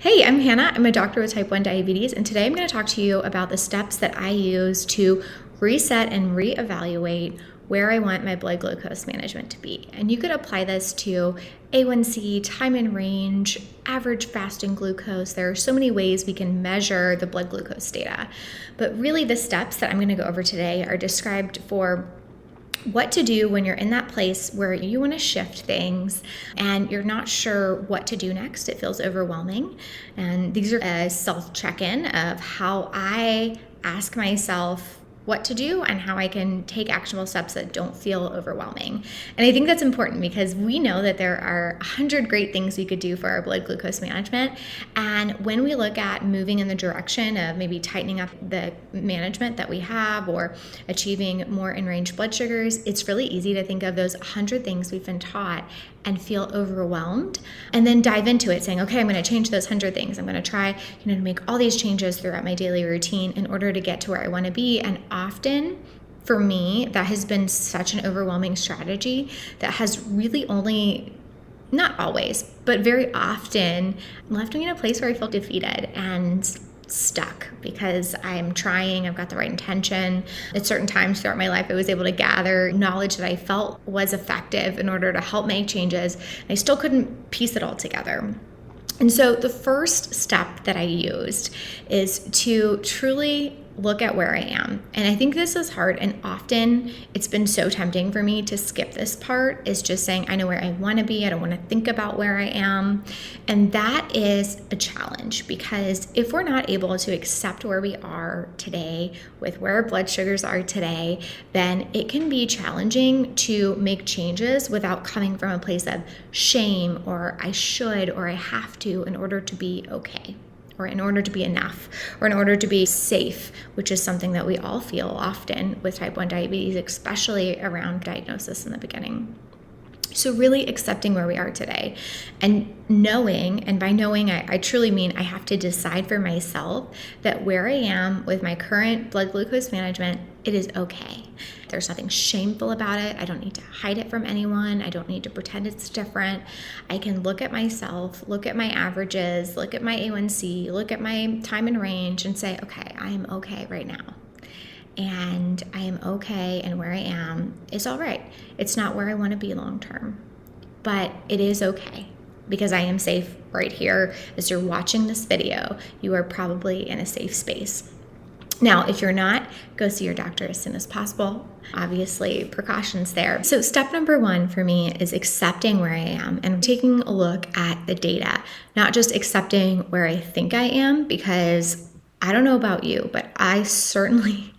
Hey, I'm Hannah. I'm a doctor with type 1 diabetes, and today I'm going to talk to you about the steps that I use to reset and reevaluate where I want my blood glucose management to be. And you could apply this to A1C, time in range, average fasting glucose. There are so many ways we can measure the blood glucose data. But really, the steps that I'm going to go over today are described for what to do when you're in that place where you want to shift things and you're not sure what to do next. It feels overwhelming. And these are a self-check-in of how I ask myself what to do and how I can take actionable steps that don't feel overwhelming. And I think that's important because we know that there are 100 great things we could do for our blood glucose management. And when we look at moving in the direction of maybe tightening up the management that we have or achieving more in-range blood sugars, it's really easy to think of those 100 things we've been taught and feel overwhelmed, and then dive into it saying, okay, I'm going to change those 100 things. I'm going to try, to make all these changes throughout my daily routine in order to get to where I want to be. And often for me, that has been such an overwhelming strategy that has really only, not always, but very often left me in a place where I feel defeated and stuck because I'm trying, I've got the right intention. At certain times throughout my life, I was able to gather knowledge that I felt was effective in order to help make changes. I still couldn't piece it all together. And so the first step that I used is to truly look at where I am. And I think this is hard, and often it's been so tempting for me to skip this part, is just saying, I know where I want to be. I don't want to think about where I am. And that is a challenge because if we're not able to accept where we are today with where our blood sugars are today, then it can be challenging to make changes without coming from a place of shame or I should or I have to in order to be okay, or in order to be enough, or in order to be safe, which is something that we all feel often with type 1 diabetes, especially around diagnosis in the beginning. So really accepting where we are today and knowing, and by knowing, I truly mean I have to decide for myself that where I am with my current blood glucose management, it is okay. There's nothing shameful about it. I don't need to hide it from anyone. I don't need to pretend it's different. I can look at myself, look at my averages, look at my A1C, look at my time in range and say, okay, I am okay right now. And I am okay, and where I am is all right. It's not where I want to be long term, but it is okay because I am safe right here. As you're watching this video, you are probably in a safe space. Now, if you're not, go see your doctor as soon as possible. Obviously, precautions there. So step number one for me is accepting where I am and taking a look at the data, not just accepting where I think I am, because I don't know about you, but I certainly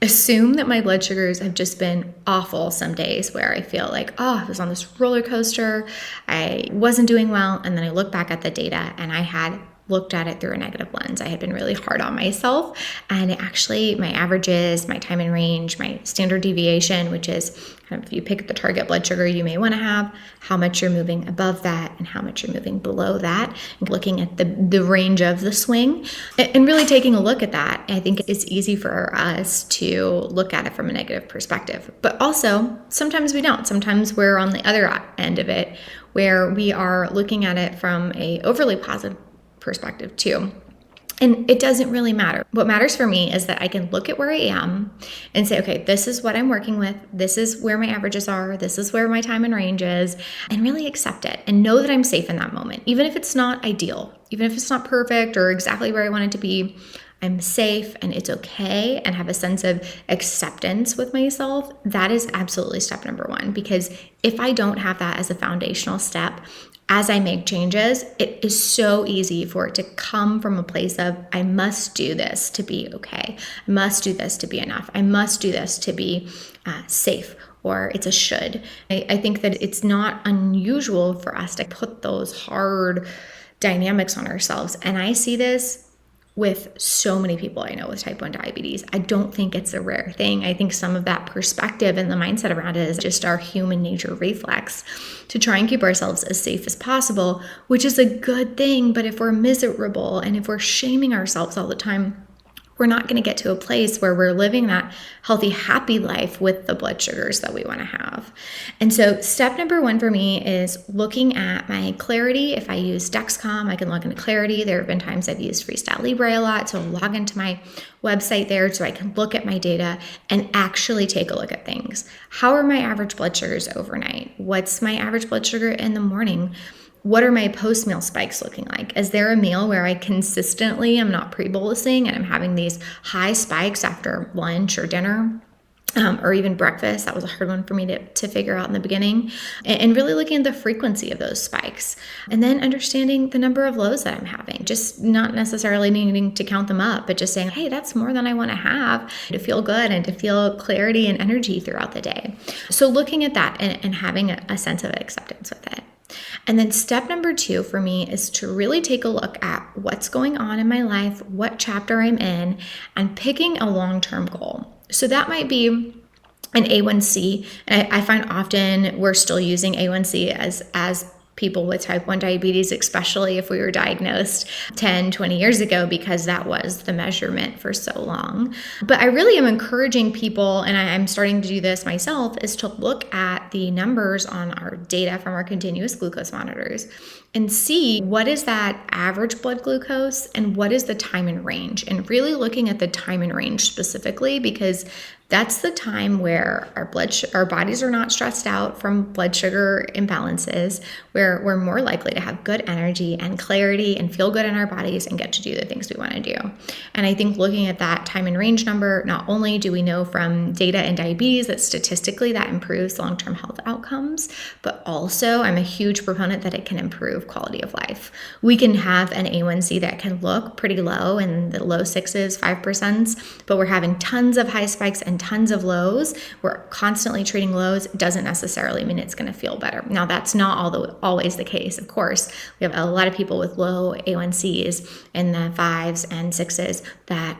assume that my blood sugars have just been awful some days where I feel like, I was on this roller coaster, I wasn't doing well, and then I look back at the data and I had looked at it through a negative lens. I had been really hard on myself, and actually my averages, my time in range, my standard deviation, which is kind of if you pick the target blood sugar you may want to have, how much you're moving above that and how much you're moving below that, and looking at the range of the swing and really taking a look at that. I think it's easy for us to look at it from a negative perspective, but also sometimes we don't. Sometimes we're on the other end of it where we are looking at it from a overly positive perspective too. And it doesn't really matter. What matters for me is that I can look at where I am and say, okay, this is what I'm working with. This is where my averages are. This is where my time in range is, and really accept it and know that I'm safe in that moment. Even if it's not ideal, even if it's not perfect or exactly where I want it to be, I'm safe and it's okay, and have a sense of acceptance with myself. That is absolutely step number one, because if I don't have that as a foundational step, as I make changes, it is so easy for it to come from a place of, I must do this to be okay. I must do this to be enough. I must do this to be safe, or it's a should. I think that it's not unusual for us to put those hard dynamics on ourselves. And I see this with so many people I know with type 1 diabetes. I don't think it's a rare thing. I think some of that perspective and the mindset around it is just our human nature reflex to try and keep ourselves as safe as possible, which is a good thing. But if we're miserable and if we're shaming ourselves all the time, we're not going to get to a place where we're living that healthy, happy life with the blood sugars that we want to have. And so step number one for me is looking at my clarity. If I use Dexcom, I can log into clarity. There have been times I've used Freestyle Libre a lot, so I'll log into my website there so I can look at my data and actually take a look at things. How are my average blood sugars overnight? What's my average blood sugar in the morning? What are my post-meal spikes looking like? Is there a meal where I consistently am not pre-bolusing and I'm having these high spikes after lunch or dinner? Or even breakfast? That was a hard one for me to figure out in the beginning. And really looking at the frequency of those spikes. And then understanding the number of lows that I'm having. Just not necessarily needing to count them up, but just saying, hey, that's more than I want to have to feel good and to feel clarity and energy throughout the day. So looking at that and having a sense of acceptance with it. And then step number two for me is to really take a look at what's going on in my life, what chapter I'm in, and picking a long-term goal. So that might be an A1C. And I find often we're still using A1C as people with type 1 diabetes, especially if we were diagnosed 10, 20 years ago, because that was the measurement for so long. But I really am encouraging people, and I'm starting to do this myself, is to look at the numbers on our data from our continuous glucose monitors and see what is that average blood glucose and what is the time in range, and really looking at the time in range specifically, because that's the time where our bodies are not stressed out from blood sugar imbalances, where we're more likely to have good energy and clarity and feel good in our bodies and get to do the things we want to do. And I think looking at that time in range number, not only do we know from data in diabetes that statistically that improves long-term health outcomes, but also I'm a huge proponent that it can improve quality of life. We can have an A1C that can look pretty low in the low 6s, 5%, but we're having tons of high spikes and tons of lows. We're constantly treating lows. It doesn't necessarily mean it's going to feel better. Now, that's not always the case. Of course, we have a lot of people with low A1Cs in the 5s and 6s that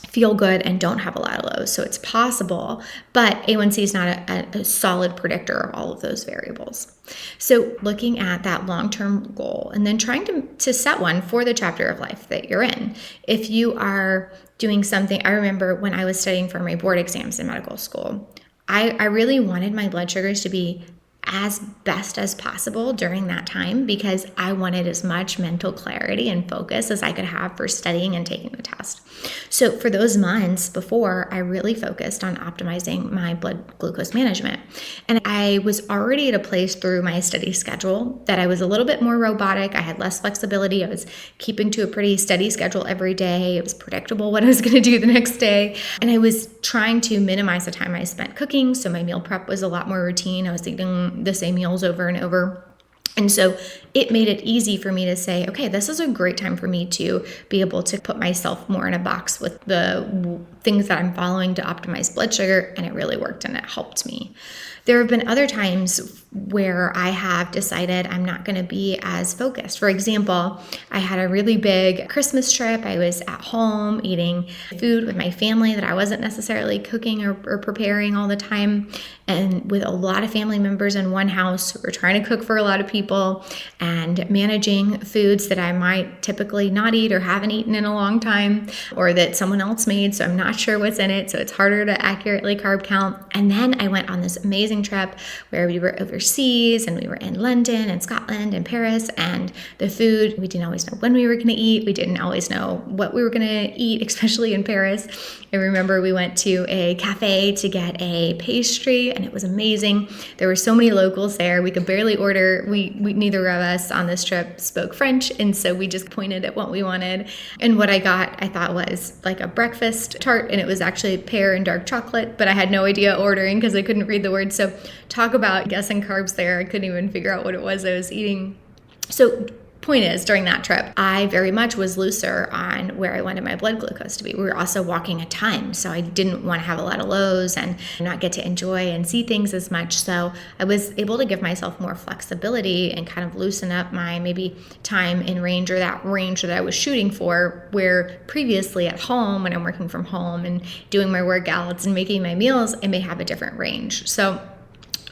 feel good and don't have a lot of lows. So it's possible, but A1C is not a solid predictor of all of those variables. So looking at that long-term goal and then trying to set one for the chapter of life that you're in. If you are doing something, I remember when I was studying for my board exams in medical school, I really wanted my blood sugars to be as best as possible during that time because I wanted as much mental clarity and focus as I could have for studying and taking the test. So for those months before, I really focused on optimizing my blood glucose management. And I was already at a place through my study schedule that I was a little bit more robotic. I had less flexibility. I was keeping to a pretty steady schedule every day. It was predictable what I was going to do the next day. And I was trying to minimize the time I spent cooking. So my meal prep was a lot more routine. I was eating the same meals over and over. And so it made it easy for me to say, okay, this is a great time for me to be able to put myself more in a box with the things that I'm following to optimize blood sugar. And it really worked and it helped me. There have been other times where I have decided I'm not going to be as focused. For example, I had a really big Christmas trip. I was at home eating food with my family that I wasn't necessarily cooking or preparing all the time. And with a lot of family members in one house, we're trying to cook for a lot of people and managing foods that I might typically not eat or haven't eaten in a long time, or that someone else made, so I'm not sure what's in it. So it's harder to accurately carb count. And then I went on this amazing trip where we were overseas and we were in London and Scotland and Paris, and the food, we didn't always know when we were going to eat. We didn't always know what we were going to eat, especially in Paris. I remember we went to a cafe to get a pastry and it was amazing. There were so many locals there. We could barely order. We neither of us on this trip spoke French, and so we just pointed at what we wanted. And what I got, I thought was like a breakfast tart, and it was actually pear and dark chocolate, but I had no idea ordering because I couldn't read the words. So talk about guessing carbs there. I couldn't even figure out what it was I was eating. So point is, during that trip, I very much was looser on where I wanted my blood glucose to be. We were also walking a ton, so I didn't want to have a lot of lows and not get to enjoy and see things as much. So I was able to give myself more flexibility and kind of loosen up my maybe time in range, or that range that I was shooting for, where previously at home, when I'm working from home and doing my workouts and making my meals, I may have a different range. So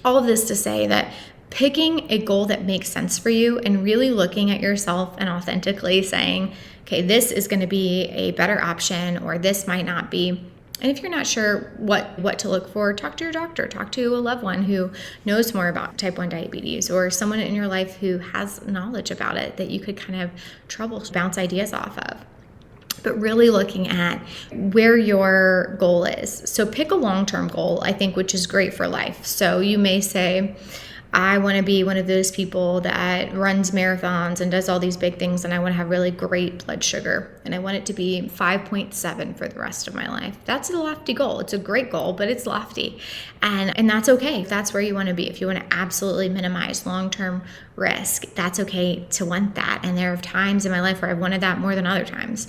all of this to say that picking a goal that makes sense for you and really looking at yourself and authentically saying, okay, this is going to be a better option, or this might not be. And if you're not sure what to look for, talk to your doctor, talk to a loved one who knows more about type 1 diabetes, or someone in your life who has knowledge about it that you could kind of bounce ideas off of. But really looking at where your goal is. So pick a long-term goal, I think, which is great for life. So you may say, I want to be one of those people that runs marathons and does all these big things, and I want to have really great blood sugar, and I want it to be 5.7 for the rest of my life. That's a lofty goal. It's a great goal, but it's lofty. And that's okay if that's where you want to be. If you want to absolutely minimize long-term risk, that's okay to want that. And there are times in my life where I've wanted that more than other times.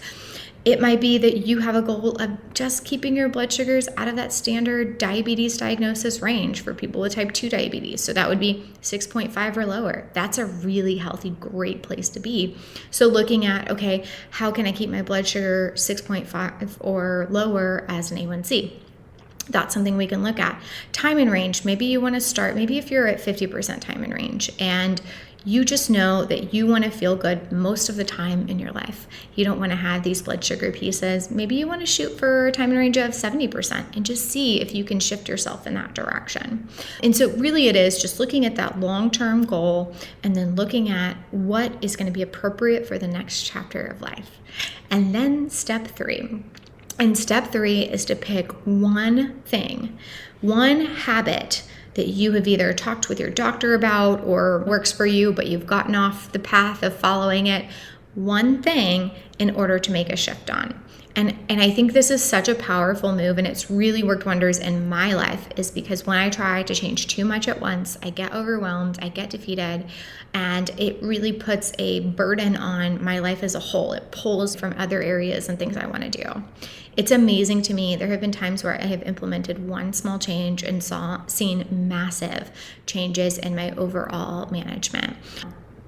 It might be that you have a goal of just keeping your blood sugars out of that standard diabetes diagnosis range for people with type 2 diabetes. So that would be 6.5 or lower. That's a really healthy, great place to be. So looking at, okay, how can I keep my blood sugar 6.5 or lower as an A1C? That's something we can look at. Time in range. Maybe you want to start, maybe if you're at 50% time in range and you just know that you want to feel good most of the time in your life. You don't want to have these blood sugar pieces. Maybe you want to shoot for a time in range of 70% and just see if you can shift yourself in that direction. And so really it is just looking at that long-term goal and then looking at what is going to be appropriate for the next chapter of life. And then step 3. And step 3 is to pick one thing, one habit that you have either talked with your doctor about or works for you, but you've gotten off the path of following it, one thing in order to make a shift on. And I think this is such a powerful move, and it's really worked wonders in my life, is because when I try to change too much at once, I get overwhelmed, I get defeated, and it really puts a burden on my life as a whole. It pulls from other areas and things I want to do. It's amazing to me. There have been times where I have implemented one small change and seen massive changes in my overall management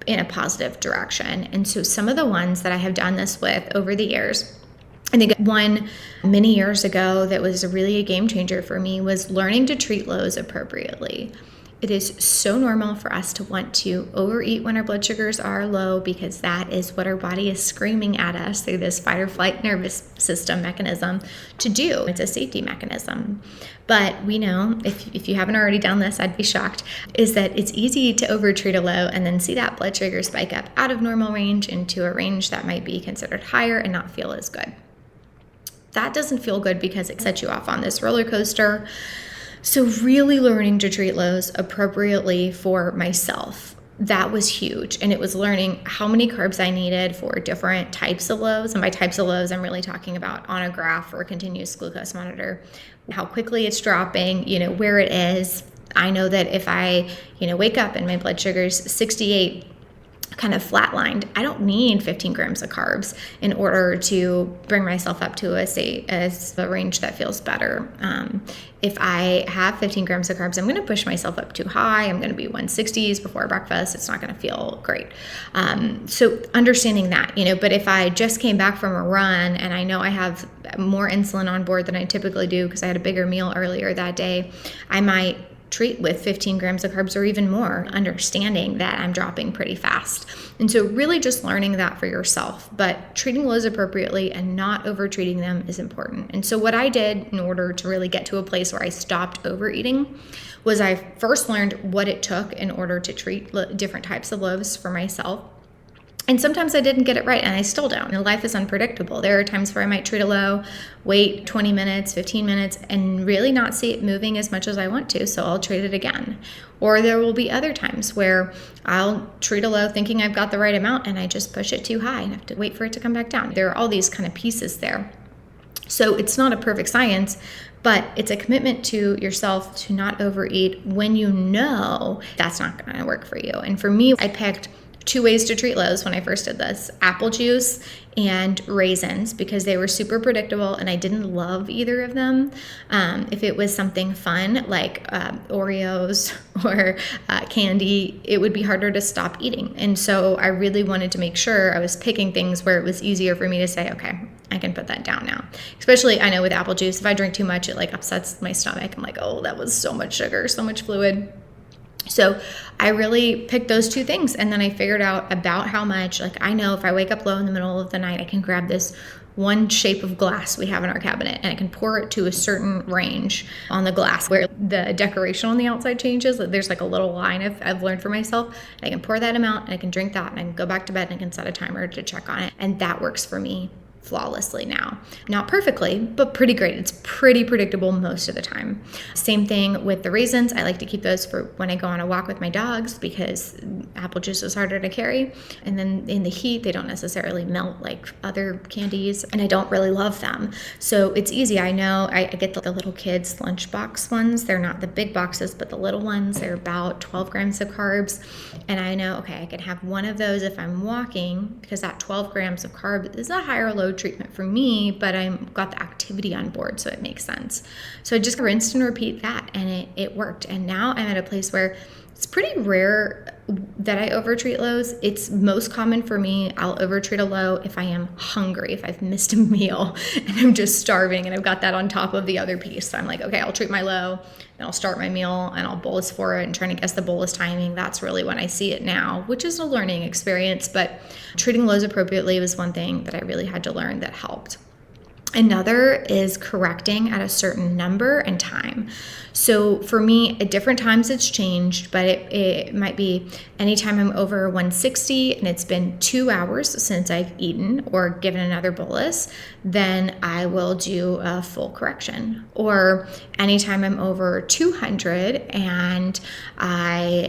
in a positive direction. And so some of the ones that I have done this with over the years, I think one many years ago that was really a game changer for me was learning to treat lows appropriately. It is so normal for us to want to overeat when our blood sugars are low because that is what our body is screaming at us through this fight or flight nervous system mechanism to do. It's a safety mechanism. But we know, if you haven't already done this, I'd be shocked, is that it's easy to overtreat a low and then see that blood sugar spike up out of normal range into a range that might be considered higher and not feel as good. That doesn't feel good because it sets you off on this roller coaster. So really learning to treat lows appropriately for myself, that was huge. And it was learning how many carbs I needed for different types of lows. And by types of lows, I'm really talking about on a graph or a continuous glucose monitor, how quickly it's dropping, where it is. I know that if I, wake up and my blood sugar's 68, kind of flatlined, I don't need 15 grams of carbs in order to bring myself up to a range that feels better. If I have 15 grams of carbs, I'm going to push myself up too high. I'm going to be 160s before breakfast. It's not going to feel great. So understanding that, but if I just came back from a run and I know I have more insulin on board than I typically do because I had a bigger meal earlier that day, I might treat with 15 grams of carbs or even more, understanding that I'm dropping pretty fast. And so really just learning that for yourself, but treating lows appropriately and not over treating them is important. And so what I did in order to really get to a place where I stopped overeating was I first learned what it took in order to treat different types of lows for myself. And sometimes I didn't get it right, and I still don't. Life is unpredictable. There are times where I might treat a low, wait 20 minutes, 15 minutes, and really not see it moving as much as I want to, so I'll treat it again. Or there will be other times where I'll treat a low thinking I've got the right amount, and I just push it too high and have to wait for it to come back down. There are all these kind of pieces there. So it's not a perfect science, but it's a commitment to yourself to not overeat when you know that's not going to work for you. And for me, I picked 2 ways to treat lows when I first did this: apple juice and raisins, because they were super predictable and I didn't love either of them. If it was something fun like Oreos or candy, it would be harder to stop eating. And so I really wanted to make sure I was picking things where it was easier for me to say, okay, I can put that down now. Especially, I know with apple juice, if I drink too much, it upsets my stomach. I'm like, oh, that was so much sugar, so much fluid. So I really picked those two things, and then I figured out about how much, like, I know if I wake up low in the middle of the night, I can grab this one shape of glass we have in our cabinet and I can pour it to a certain range on the glass where the decoration on the outside changes. There's like a little line I've learned for myself. And I can pour that amount and I can drink that and I can go back to bed and I can set a timer to check on it. And that works for me flawlessly now. Not perfectly, but pretty great. It's pretty predictable most of the time. Same thing with the raisins. I like to keep those for when I go on a walk with my dogs because apple juice is harder to carry. And then in the heat, they don't necessarily melt like other candies, and I don't really love them. So it's easy. I know I get the little kids lunchbox ones. They're not the big boxes, but the little ones. They're about 12 grams of carbs. And I know, okay, I can have one of those if I'm walking because that 12 grams of carb is a high or low treatment for me, but I've got the activity on board, so it makes sense. So I just rinsed and repeat that, and it worked. And now I'm at a place where it's pretty rare that I overtreat lows. It's most common for me, I'll overtreat a low if I am hungry, if I've missed a meal and I'm just starving and I've got that on top of the other piece. So I'm like, okay, I'll treat my low and I'll start my meal and I'll bolus for it and trying to guess the bolus timing. That's really when I see it now, which is a learning experience, but treating lows appropriately was one thing that I really had to learn that helped. Another is correcting at a certain number and time. So for me, at different times it's changed, but it might be anytime I'm over 160 and it's been 2 hours since I've eaten or given another bolus, then I will do a full correction. Or anytime I'm over 200 and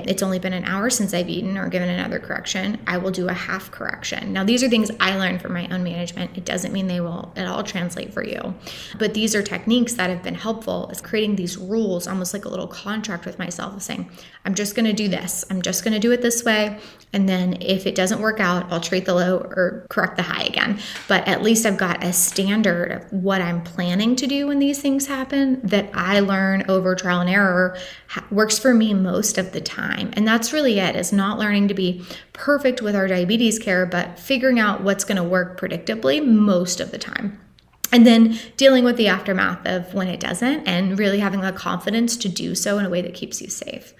it's only been an hour since I've eaten or given another correction, I will do a half correction. Now, these are things I learned from my own management. It doesn't mean they will at all translate for you, but these are techniques that have been helpful, is creating these rules, almost like a little contract with myself of saying, I'm just going to do this. I'm just going to do it this way. And then if it doesn't work out, I'll treat the low or correct the high again. But at least I've got a standard of what I'm planning to do when these things happen that I learn over trial and error works for me most of the time. And that's really it, is not learning to be perfect with our diabetes care, but figuring out what's going to work predictably most of the time. And then dealing with the aftermath of when it doesn't and really having the confidence to do so in a way that keeps you safe.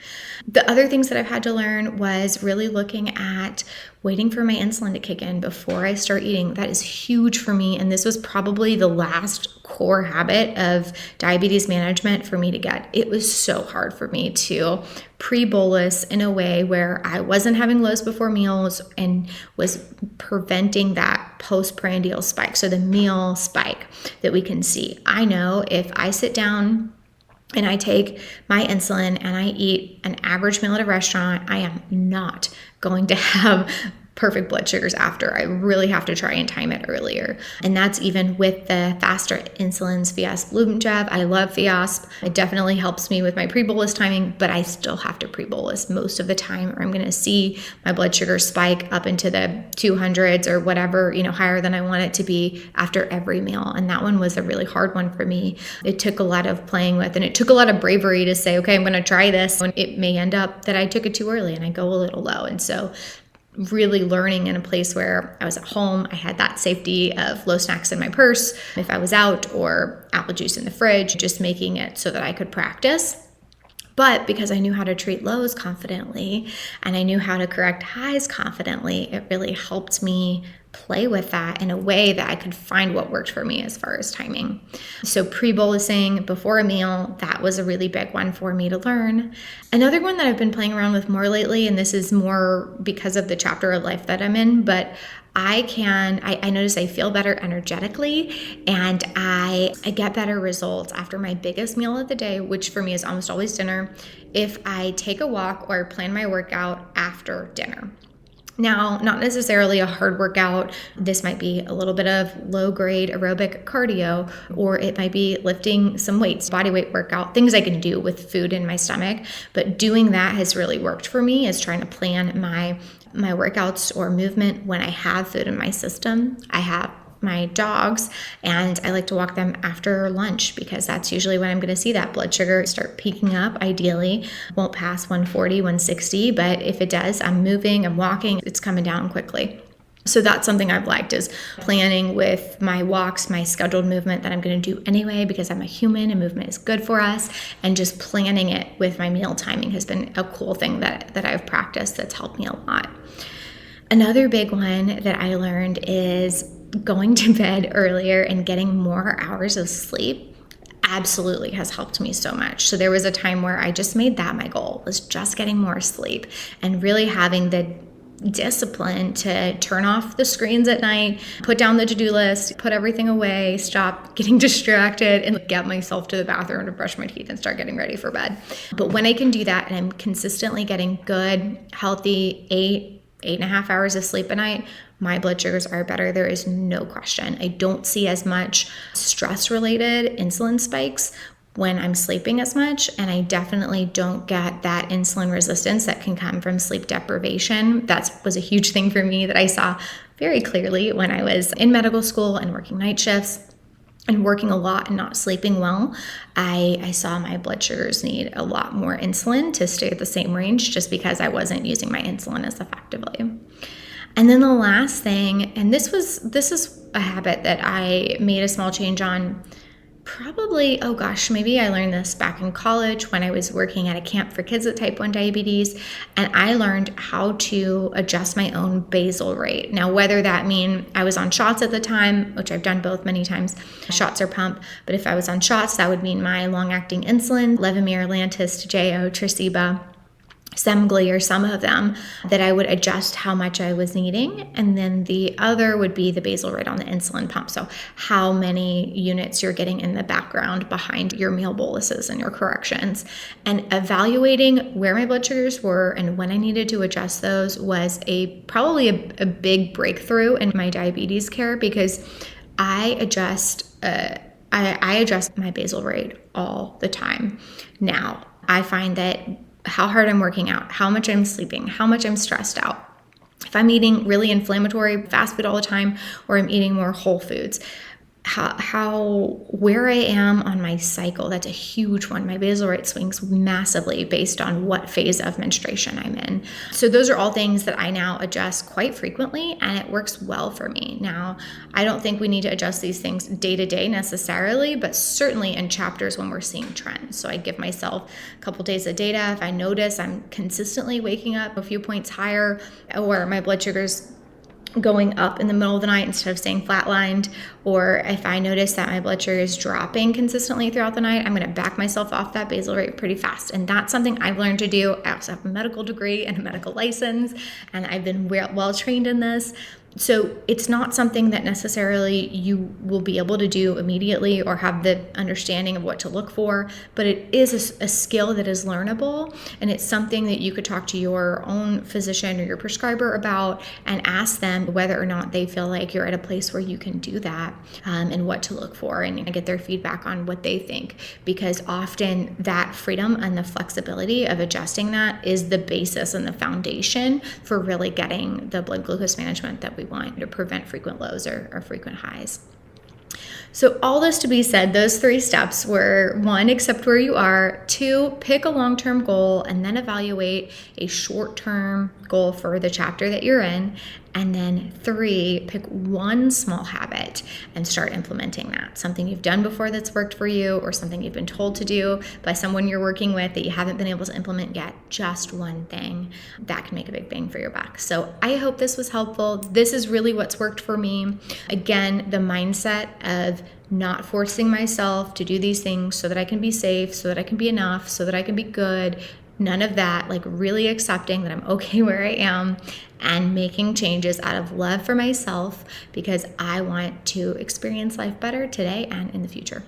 The other things that I've had to learn was really looking at waiting for my insulin to kick in before I start eating. That is huge for me. And this was probably the last core habit of diabetes management for me to get. It was so hard for me to pre-bolus in a way where I wasn't having lows before meals and was preventing that post-prandial spike. So the meal spike that we can see. I know if I sit down and I take my insulin and I eat an average meal at a restaurant, I am not going to have perfect blood sugars after. I really have to try and time it earlier. And that's even with the faster insulins, Fiasp, Lumjev. I love Fiasp. It definitely helps me with my pre-bolus timing, but I still have to pre-bolus most of the time, or I'm going to see my blood sugar spike up into the 200s or whatever, higher than I want it to be after every meal. And that one was a really hard one for me. It took a lot of playing with, and it took a lot of bravery to say, okay, I'm going to try this. And it may end up that I took it too early and I go a little low. And so really learning in a place where I was at home, I had that safety of low snacks in my purse if I was out, or apple juice in the fridge, just making it so that I could practice. But because I knew how to treat lows confidently and I knew how to correct highs confidently, it really helped me play with that in a way that I could find what worked for me as far as timing. So pre-bolusing before a meal, that was a really big one for me to learn. Another one that I've been playing around with more lately, and this is more because of the chapter of life that I'm in, but I notice I feel better energetically, and I get better results after my biggest meal of the day, which for me is almost always dinner, if I take a walk or plan my workout after dinner. Now, not necessarily a hard workout. This might be a little bit of low-grade aerobic cardio, or it might be lifting some weights, body weight workout, things I can do with food in my stomach. But doing that has really worked for me, is trying to plan my workouts or movement when I have food in my system. I have my dogs, and I like to walk them after lunch because that's usually when I'm going to see that blood sugar start peaking up. Ideally, won't pass 140, 160, but if it does, I'm moving, I'm walking, it's coming down quickly. So that's something I've liked, is planning with my walks, my scheduled movement that I'm going to do anyway because I'm a human and movement is good for us, and just planning it with my meal timing has been a cool thing that I've practiced that's helped me a lot. Another big one that I learned is going to bed earlier and getting more hours of sleep absolutely has helped me so much. So there was a time where I just made that my goal, was just getting more sleep and really having the discipline to turn off the screens at night, put down the to-do list, put everything away, stop getting distracted, and get myself to the bathroom to brush my teeth and start getting ready for bed. But when I can do that and I'm consistently getting good, healthy 8.5 hours of sleep a night, my blood sugars are better. There is no question. I don't see as much stress-related insulin spikes when I'm sleeping as much, and I definitely don't get that insulin resistance that can come from sleep deprivation. That was a huge thing for me that I saw very clearly when I was in medical school and working night shifts and working a lot and not sleeping well. I saw my blood sugars need a lot more insulin to stay at the same range just because I wasn't using my insulin as effectively. And then the last thing, and this is a habit that I made a small change on probably, maybe I learned this back in college when I was working at a camp for kids with type 1 diabetes, and I learned how to adjust my own basal rate. Now, whether that mean I was on shots at the time, which I've done both many times, shots or pump, but if I was on shots, that would mean my long-acting insulin, Levemir, Lantus, Jo, Tresiba, Semglee, or some of them, that I would adjust how much I was needing. And then the other would be the basal rate on the insulin pump. So how many units you're getting in the background behind your meal boluses and your corrections. And evaluating where my blood sugars were and when I needed to adjust those was probably a big breakthrough in my diabetes care, because I adjust my basal rate all the time. Now, I find that how hard I'm working out, how much I'm sleeping, how much I'm stressed out, if I'm eating really inflammatory fast food all the time, or I'm eating more whole foods, where I am on my cycle, that's a huge one. My basal rate swings massively based on what phase of menstruation I'm in. So those are all things that I now adjust quite frequently, and it works well for me. Now, I don't think we need to adjust these things day to day necessarily, but certainly in chapters when we're seeing trends. So I give myself a couple days of data. If I notice I'm consistently waking up a few points higher, or my blood sugars going up in the middle of the night instead of staying flatlined, or if I notice that my blood sugar is dropping consistently throughout the night, I'm going to back myself off that basal rate pretty fast. And that's something I've learned to do. I also have a medical degree and a medical license, and I've been well trained in this. So it's not something that necessarily you will be able to do immediately or have the understanding of what to look for, but it is a skill that is learnable, and it's something that you could talk to your own physician or your prescriber about and ask them whether or not they feel like you're at a place where you can do that, and what to look for, and get their feedback on what they think, because often that freedom and the flexibility of adjusting that is the basis and the foundation for really getting the blood glucose management that we want to prevent frequent lows or frequent highs. So all this to be said, those 3 steps were: 1, accept where you are; 2, pick a long-term goal and then evaluate a short-term goal for the chapter that you're in; and then 3, pick one small habit and start implementing that. Something you've done before that's worked for you, or something you've been told to do by someone you're working with that you haven't been able to implement yet. Just one thing that can make a big bang for your buck. So I hope this was helpful. This is really what's worked for me. Again, the mindset of not forcing myself to do these things so that I can be safe, so that I can be enough, so that I can be good. None of that, like really accepting that I'm okay where I am and making changes out of love for myself, because I want to experience life better today and in the future.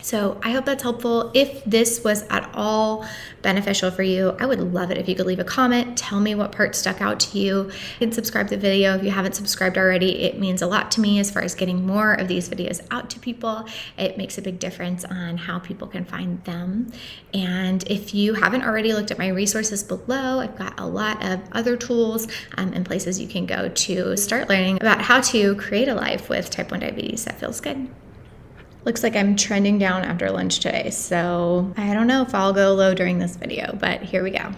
So I hope that's helpful. If this was at all beneficial for you, I would love it if you could leave a comment. Tell me what part stuck out to you. You can subscribe to the video if you haven't subscribed already. It means a lot to me as far as getting more of these videos out to people. It makes a big difference on how people can find them. And if you haven't already looked at my resources below, I've got a lot of other tools and places you can go to start learning about how to create a life with type 1 diabetes that feels good. Looks like I'm trending down after lunch today, so I don't know if I'll go low during this video, but here we go.